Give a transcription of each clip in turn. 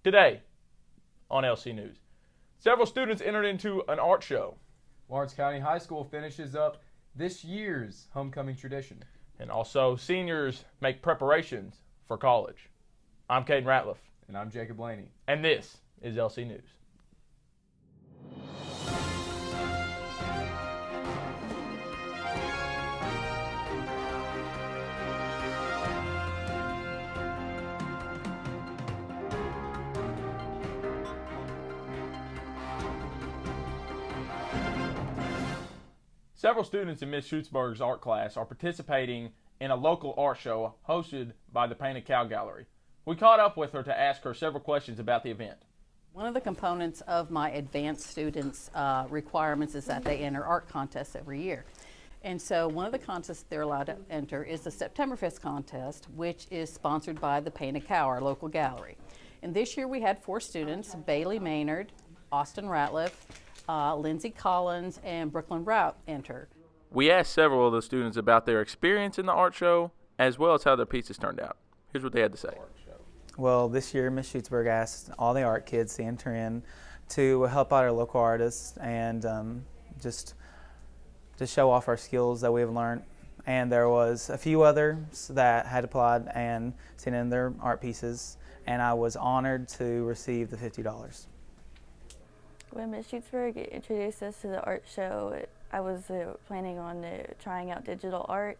Today on LC News, several students entered into an art show. Lawrence County High School finishes up this year's homecoming tradition. And also, seniors make preparations for college. I'm Caden Ratliff. And I'm Jacob Laney. And this is LC News. Several students in Ms. Schutzberg's art class are participating in a local art show hosted by the Painted Cow Gallery. We caught up with her to ask her several questions about the event. One of the components of my advanced students' requirements is that they enter art contests every year. And so one of the contests they're allowed to enter is the Septemberfest contest, which is sponsored by the Painted Cow, our local gallery. And this year we had 4 students, Bailey Maynard, Austin Ratliff, Lindsay Collins, and Brooklyn Rout enter. We asked several of the students about their experience in the art show, as well as how their pieces turned out. Here's what they had to say. Well, this year Ms. Schutzberg asked all the art kids to enter in to help out our local artists and just to show off our skills that we've learned. And there was a few others that had applied and sent in their art pieces, and I was honored to receive the $50. When Ms. Schutzberg introduced us to the art show, I was planning on trying out digital art,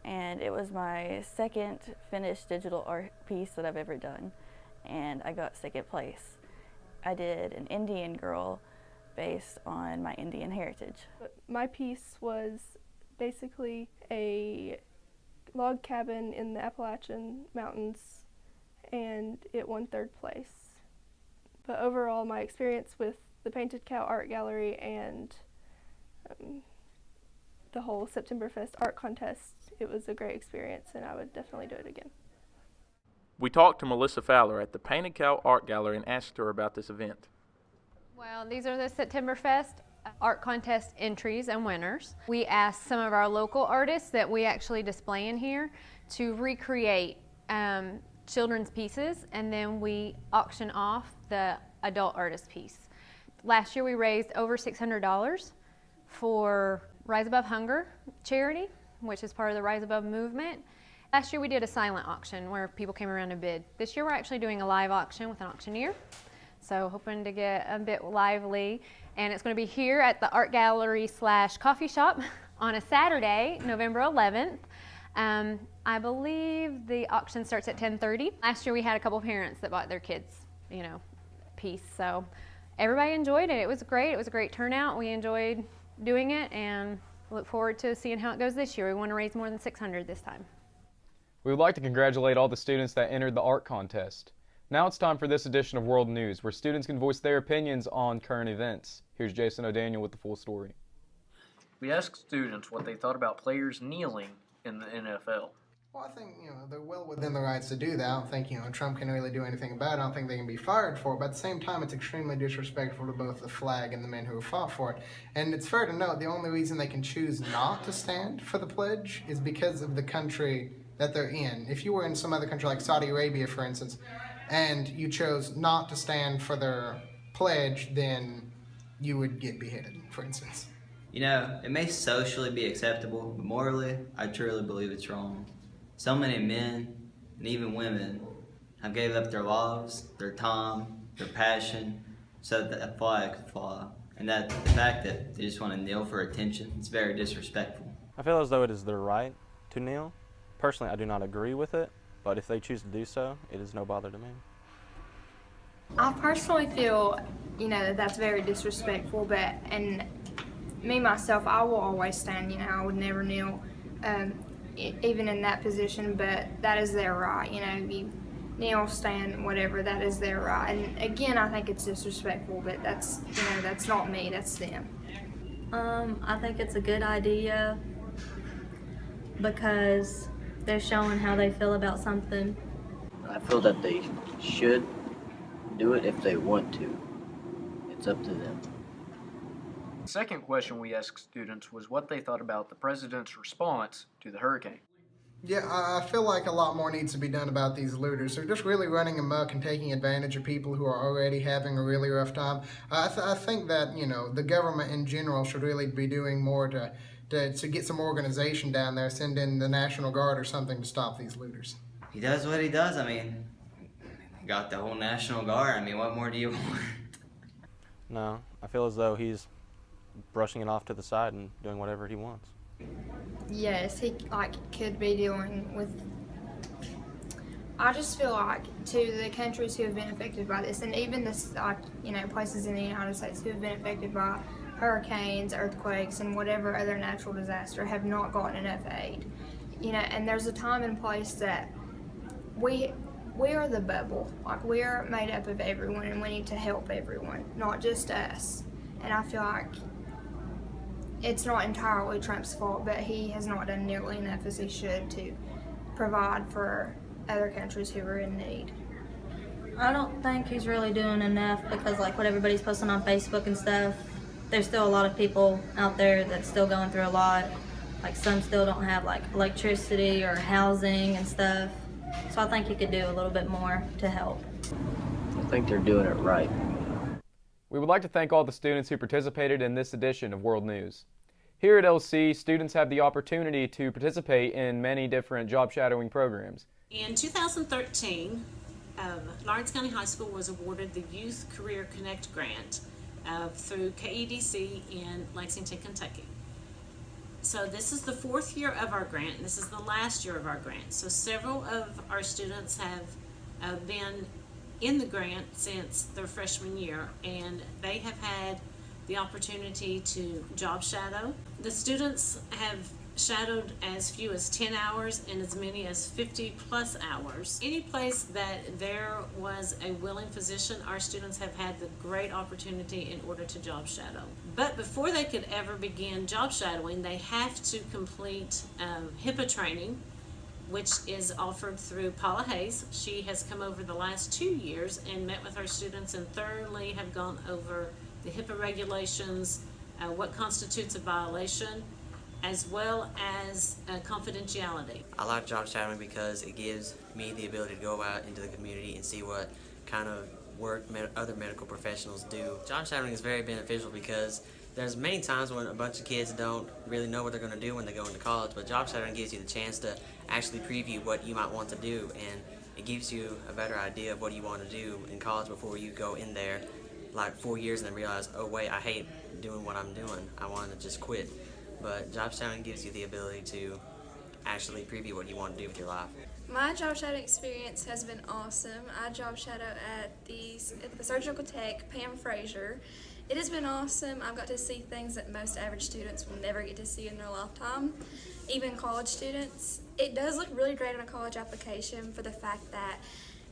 and it was my second finished digital art piece that I've ever done, and I got second place. I did an Indian girl based on my Indian heritage. My piece was basically a log cabin in the Appalachian Mountains, and it won 3rd place. But overall, my experience with the Painted Cow Art Gallery and the whole Septemberfest art contest, it was a great experience, and I would definitely do it again. We talked to Melissa Fowler at the Painted Cow Art Gallery and asked her about this event. Well, these are the Septemberfest art contest entries and winners. We asked some of our local artists that we actually display in here to recreate children's pieces, and then we auction off the adult artist piece. Last year we raised over $600 for Rise Above Hunger charity, which is part of the Rise Above movement. Last year we did a silent auction where people came around and bid. This year we're actually doing a live auction with an auctioneer, so hoping to get a bit lively. And it's going to be here at the art gallery / coffee shop on a Saturday, November 11th. I believe the auction starts at 10:30. Last year we had a couple parents that bought their kids, piece. So everybody enjoyed it. It was great. It was a great turnout. We enjoyed doing it and look forward to seeing how it goes this year. We want to raise more than $600 this time. We would like to congratulate all the students that entered the art contest. Now it's time for this edition of World News, where students can voice their opinions on current events. Here's Jason O'Daniel with the full story. We asked students what they thought about players kneeling in the NFL. Well, I think, they're well within the rights to do that. I don't think, Trump can really do anything about it. I don't think they can be fired for it. But at the same time, it's extremely disrespectful to both the flag and the men who have fought for it. And it's fair to note the only reason they can choose not to stand for the pledge is because of the country that they're in. If you were in some other country like Saudi Arabia, for instance, and you chose not to stand for their pledge, then you would get beheaded, for instance. It may socially be acceptable, but morally, I truly believe it's wrong. So many men, and even women, have gave up their lives, their time, their passion, so that the flag could fly. And that the fact that they just want to kneel for attention, it's very disrespectful. I feel as though it is their right to kneel. Personally, I do not agree with it, but if they choose to do so, it is no bother to me. I personally feel, that that's very disrespectful, and me, myself, I will always stand, I would never kneel, even in that position, but that is their right, you kneel, stand, whatever, that is their right. And again, I think it's disrespectful, but that's, that's not me, that's them. I think it's a good idea because they're showing how they feel about something. I feel that they should do it if they want to. It's up to them. The second question we asked students was what they thought about the president's response to the hurricane. Yeah, I feel like a lot more needs to be done about these looters. They're just really running amok and taking advantage of people who are already having a really rough time. I think that, you know, the government in general should really be doing more to get some organization down there, send in the National Guard or something to stop these looters. He does what he does. I mean, got the whole National Guard. I mean, what more do you want? No, I feel as though he's brushing it off to the side and doing whatever he wants. Yes, he could be dealing with. I just feel like to the countries who have been affected by this, and even this places in the United States who have been affected by hurricanes, earthquakes, and whatever other natural disaster, have not gotten enough aid. And there's a time and place that we are the bubble. Like, we are made up of everyone, and we need to help everyone, not just us. And I feel like it's not entirely Trump's fault, but he has not done nearly enough as he should to provide for other countries who are in need. I don't think he's really doing enough because, like, what everybody's posting on Facebook and stuff, there's still a lot of people out there that's still going through a lot. Like, some still don't have, like, electricity or housing and stuff. So I think he could do a little bit more to help. I think they're doing it right. We would like to thank all the students who participated in this edition of World News. Here at LC, students have the opportunity to participate in many different job shadowing programs. In 2013, Lawrence County High School was awarded the Youth Career Connect grant through KEDC in Lexington, Kentucky. So this is the 4th year of our grant, and this is the last year of our grant. So several of our students have been in the grant since their freshman year, and they have had the opportunity to job shadow. The students have shadowed as few as 10 hours and as many as 50 plus hours. Any place that there was a willing physician, our students have had the great opportunity in order to job shadow. But before they could ever begin job shadowing, they have to complete HIPAA training, which is offered through Paula Hayes. She has come over the last 2 years and met with our students and thoroughly have gone over the HIPAA regulations, what constitutes a violation, as well as confidentiality. I like job shadowing because it gives me the ability to go out into the community and see what kind of work other medical professionals do. Job shadowing is very beneficial because there's many times when a bunch of kids don't really know what they're going to do when they go into college, but job shadowing gives you the chance to actually preview what you might want to do, and it gives you a better idea of what you want to do in college before you go in there like 4 years and then realize, oh wait, I hate doing what I'm doing, I want to just quit. But job shadowing gives you the ability to actually preview what you want to do with your life. My job shadowing experience has been awesome. I job shadow at the Surgical Tech, Pam Frazier. It has been awesome. I've got to see things that most average students will never get to see in their lifetime, even college students. It does look really great on a college application for the fact that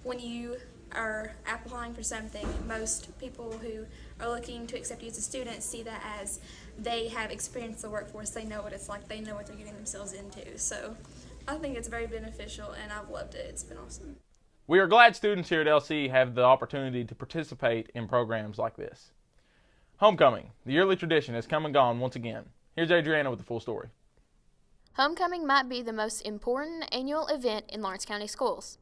when you are applying for something, most people who are looking to accept you as a student see that as they have experienced the workforce, they know what it's like, they know what they're getting themselves into. So I think it's very beneficial and I've loved it. It's been awesome. We are glad students here at LC have the opportunity to participate in programs like this. Homecoming, the yearly tradition, has come and gone once again. Here's Adriana with the full story. Homecoming might be the most important annual event in Lawrence County Schools.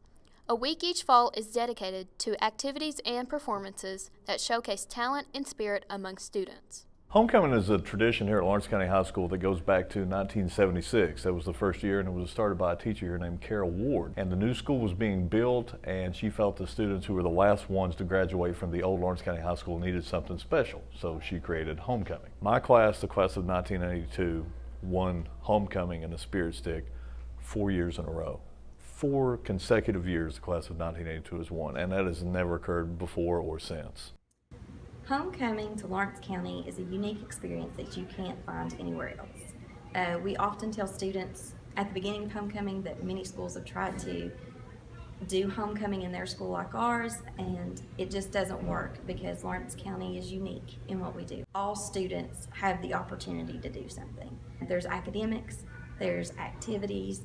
A week each fall is dedicated to activities and performances that showcase talent and spirit among students. Homecoming is a tradition here at Lawrence County High School that goes back to 1976. That was the first year, and it was started by a teacher here named Carol Ward. And the new school was being built, and she felt the students who were the last ones to graduate from the old Lawrence County High School needed something special, so she created Homecoming. My class, the class of 1982, won Homecoming and the Spirit Stick 4 years in a row. 4 consecutive years the class of 1982 has won, and that has never occurred before or since. Homecoming to Lawrence County is a unique experience that you can't find anywhere else. We often tell students at the beginning of homecoming that many schools have tried to do homecoming in their school like ours, and it just doesn't work because Lawrence County is unique in what we do. All students have the opportunity to do something. There's academics, there's activities,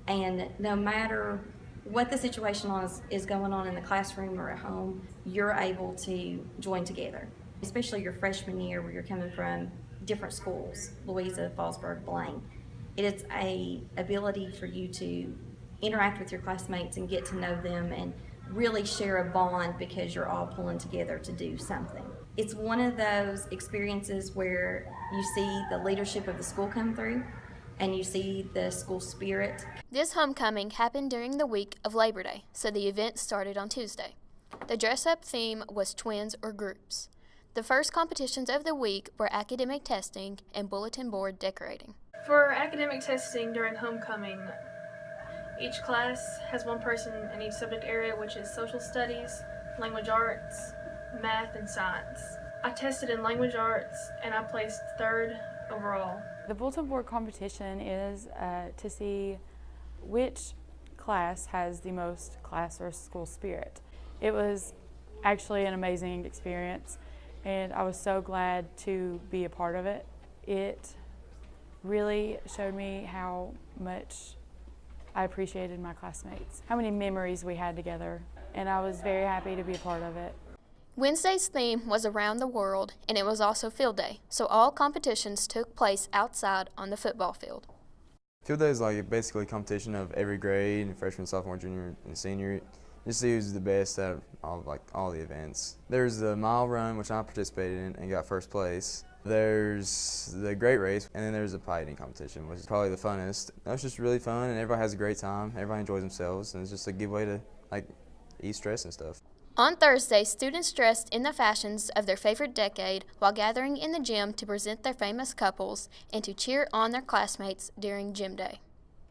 and no matter what the situation is going on in the classroom or at home, you're able to join together, especially your freshman year where you're coming from different schools, Louisa, Fallsburg, Blaine. It is a ability for you to interact with your classmates and get to know them and really share a bond because you're all pulling together to do something. It's one of those experiences where you see the leadership of the school come through and you see the school spirit. This homecoming happened during the week of Labor Day, so the event started on Tuesday. The dress-up theme was twins or groups. The first competitions of the week were academic testing and bulletin board decorating. For academic testing during homecoming, each class has one person in each subject area, which is social studies, language arts, math, and science. I tested in language arts and I placed 3rd overall. The bulletin board competition is to see which class has the most class or school spirit. It was actually an amazing experience, and I was so glad to be a part of it. It really showed me how much I appreciated my classmates, how many memories we had together, and I was very happy to be a part of it. Wednesday's theme was Around the World, and it was also field day, so all competitions took place outside on the football field. Field day is like basically a competition of every grade, freshman, sophomore, junior, and senior. Just see who's the best out of all the events. There's the mile run, which I participated in and got 1st place. There's the great race, and then there's the pie eating competition, which is probably the funnest. It's just really fun, and everybody has a great time. Everybody enjoys themselves, and it's just a good way to ease stress and stuff. On Thursday, students dressed in the fashions of their favorite decade while gathering in the gym to present their famous couples and to cheer on their classmates during gym day.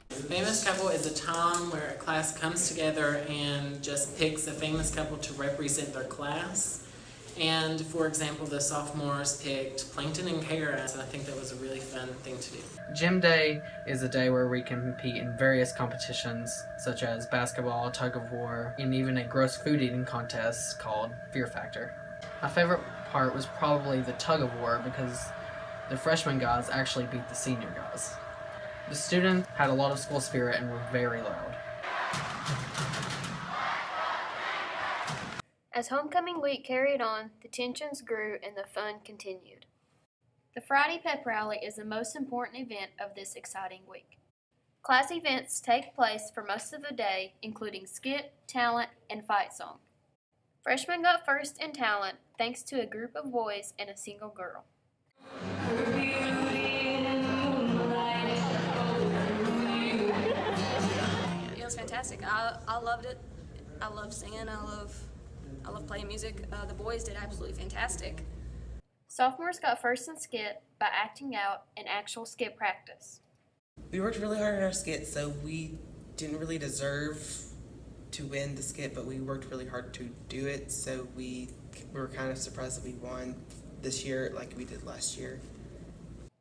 The famous couple is a time where a class comes together and just picks a famous couple to represent their class. And for example, the sophomores picked Plankton and Kara, so I think that was a really fun thing to do. Gym day is a day where we compete in various competitions, such as basketball, tug of war, and even a gross food eating contest called Fear Factor. My favorite part was probably the tug of war because the freshman guys actually beat the senior guys. The students had a lot of school spirit and were very loud. As homecoming week carried on, the tensions grew and the fun continued. The Friday pep rally is the most important event of this exciting week. Class events take place for most of the day, including skit, talent, and fight song. Freshmen got first in talent thanks to a group of boys and a single girl. It was fantastic. I loved it. I love singing. I love playing music. The boys did absolutely fantastic. Sophomores got first in skit by acting out an actual skit practice. We worked really hard on our skit, so we didn't really deserve to win the skit, but we worked really hard to do it, so we were kind of surprised that we won this year like we did last year.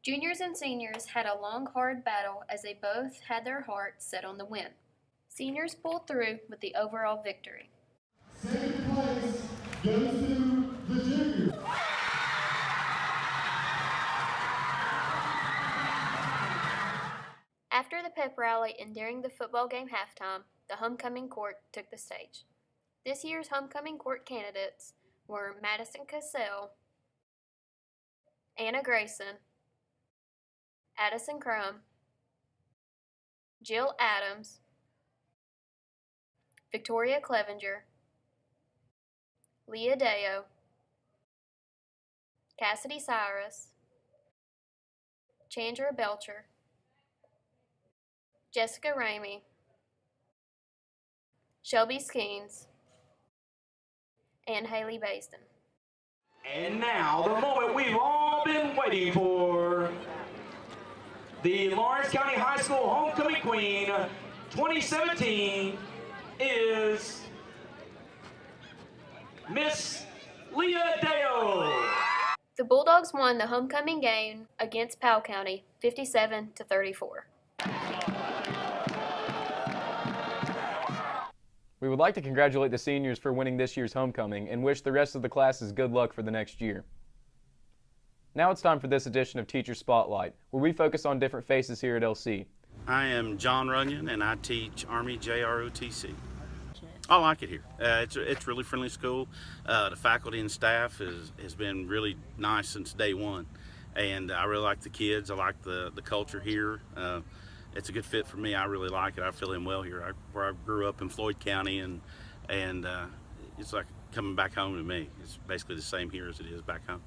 Juniors and seniors had a long, hard battle as they both had their hearts set on the win. Seniors pulled through with the overall victory. Second place goes to the juniors. After the pep rally and during the football game halftime, the homecoming court took the stage. This year's homecoming court candidates were Madison Cassell, Anna Grayson, Addison Crum, Jill Adams, Victoria Clevenger, Leah Deo, Cassidy Cyrus, Chandra Belcher, Jessica Ramey, Shelby Skeens, and Haley Basden. And now, the moment we've all been waiting for. The Lawrence County High School Homecoming Queen 2017 is Miss Leah Deo. The Bulldogs won the homecoming game against Powell County 57-34. We would like to congratulate the seniors for winning this year's homecoming and wish the rest of the classes good luck for the next year. Now it's time for this edition of Teacher Spotlight, where we focus on different faces here at LC. I am John Runyon, and I teach Army JROTC. I like it here. It's a really friendly school. The faculty and staff has been really nice since day one. and I really like the kids. I like the culture here. It's a good fit for me. I really like it. I feel in well here. Where I grew up in Floyd County, and it's like coming back home to me. It's basically the same here as it is back home.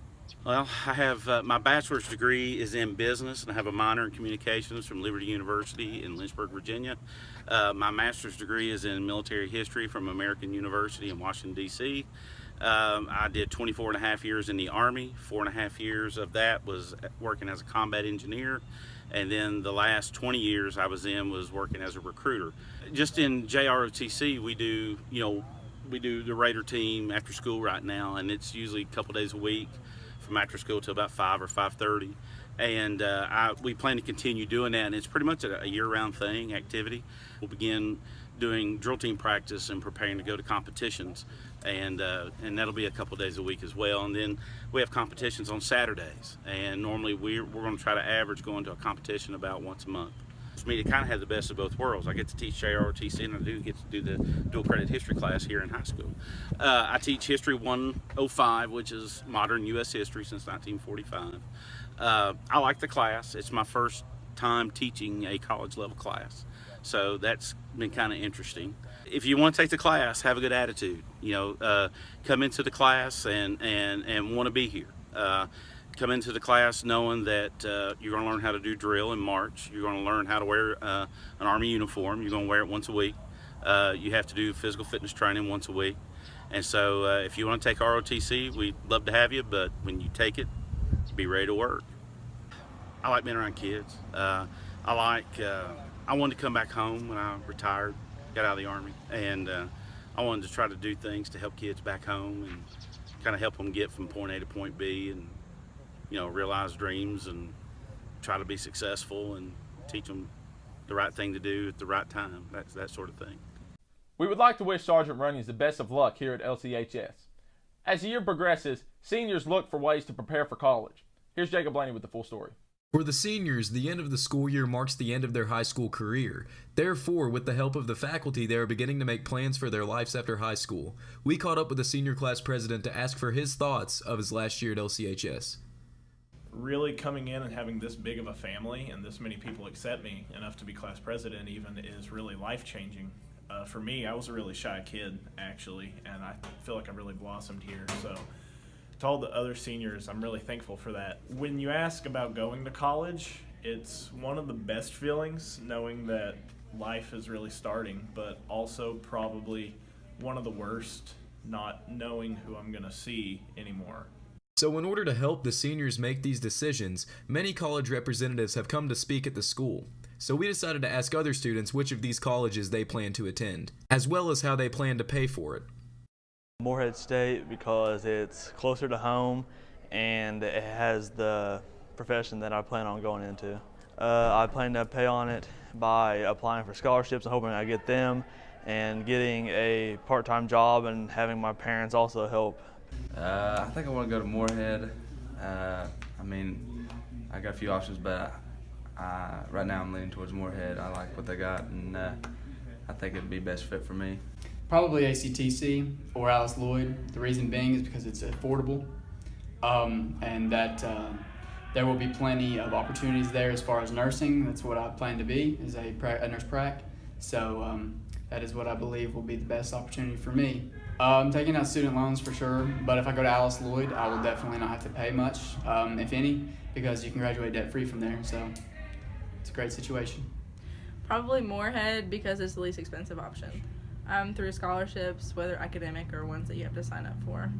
Well, I have my bachelor's degree is in business, and I have a minor in communications from Liberty University in Lynchburg, Virginia. My master's degree is in military history from American University in Washington, D.C. I did 24 and a half years in the Army. 4.5 years of that was working as a combat engineer, and then the last 20 years I was working as a recruiter. Just in JROTC, we do the Raider team after school right now, and it's usually a couple days a week from after school till about 5 or 5:30, and we plan to continue doing that, and it's pretty much a year-round activity. We'll begin doing drill team practice and preparing to go to competitions, and that'll be a couple days a week as well. And then we have competitions on Saturdays, and normally we're going to try to average going to a competition about once a month. For me, to kind of have the best of both worlds. I get to teach JROTC, and I do get to do the dual credit history class here in high school. I teach History 105, which is modern U.S. history since 1945. I like the class. It's my first time teaching a college level class, so that's been kind of interesting. If you want to take the class, have a good attitude. Come into the class and want to be here. Come into the class knowing that you're going to learn how to do drill and march. You're going to learn how to wear an Army uniform. You're going to wear it once a week. You have to do physical fitness training once a week. And so if you want to take ROTC, we'd love to have you, but when you take it, be ready to work. I like being around kids. I wanted to come back home when I retired, got out of the Army, and I wanted to try to do things to help kids back home and kind of help them get from point A to point B, and realize dreams and try to be successful and teach them the right thing to do at the right time, that sort of thing. We would like to wish Sergeant Runyons the best of luck here at LCHS. As the year progresses, seniors look for ways to prepare for college. Here's Jacob Blaney with the full story. For the seniors, the end of the school year marks the end of their high school career. Therefore, with the help of the faculty, they are beginning to make plans for their lives after high school. We caught up with the senior class president to ask for his thoughts of his last year at LCHS. Really coming in and having this big of a family and this many people accept me enough to be class president even is really life-changing. For me, I was a really shy kid, actually, and I feel like I really blossomed here. So to all the other seniors, I'm really thankful for that. When you ask about going to college, it's one of the best feelings knowing that life is really starting, but also probably one of the worst, not knowing who I'm going to see anymore. So in order to help the seniors make these decisions, many college representatives have come to speak at the school. So we decided to ask other students which of these colleges they plan to attend, as well as how they plan to pay for it. Morehead State, because it's closer to home and it has the profession that I plan on going into. I plan to pay on it by applying for scholarships and hoping I get them, and getting a part-time job and having my parents also help. I think I want to go to Morehead. I got a few options, but right now I'm leaning towards Morehead. I like what they got, and I think it'd be best fit for me. Probably ACTC or Alice Lloyd. The reason being is because it's affordable, and that there will be plenty of opportunities there as far as nursing. That's what I plan to be, is a nurse prac. So that is what I believe will be the best opportunity for me. I'm taking out student loans for sure, but if I go to Alice Lloyd, I will definitely not have to pay much, if any, because you can graduate debt-free from there. So it's a great situation. Probably Morehead, because it's the least expensive option. Through scholarships, whether academic or ones that you have to sign up for.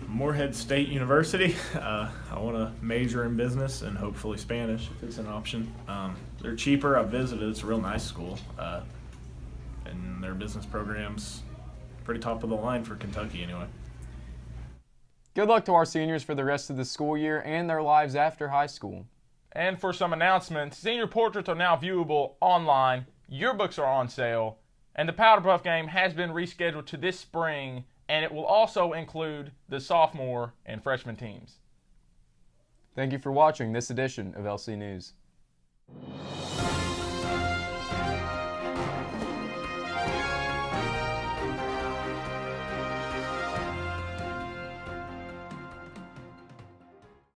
Morehead State University. I want to major in business and hopefully Spanish if it's an option. They're cheaper. I've visited. It's a real nice school, and their business programs pretty top of the line for Kentucky anyway. Good luck to our seniors for the rest of the school year and their lives after high school. And for some announcements, senior portraits are now viewable online, yearbooks are on sale, and the Powder Puff game has been rescheduled to this spring, and it will also include the sophomore and freshman teams. Thank you for watching this edition of LC News.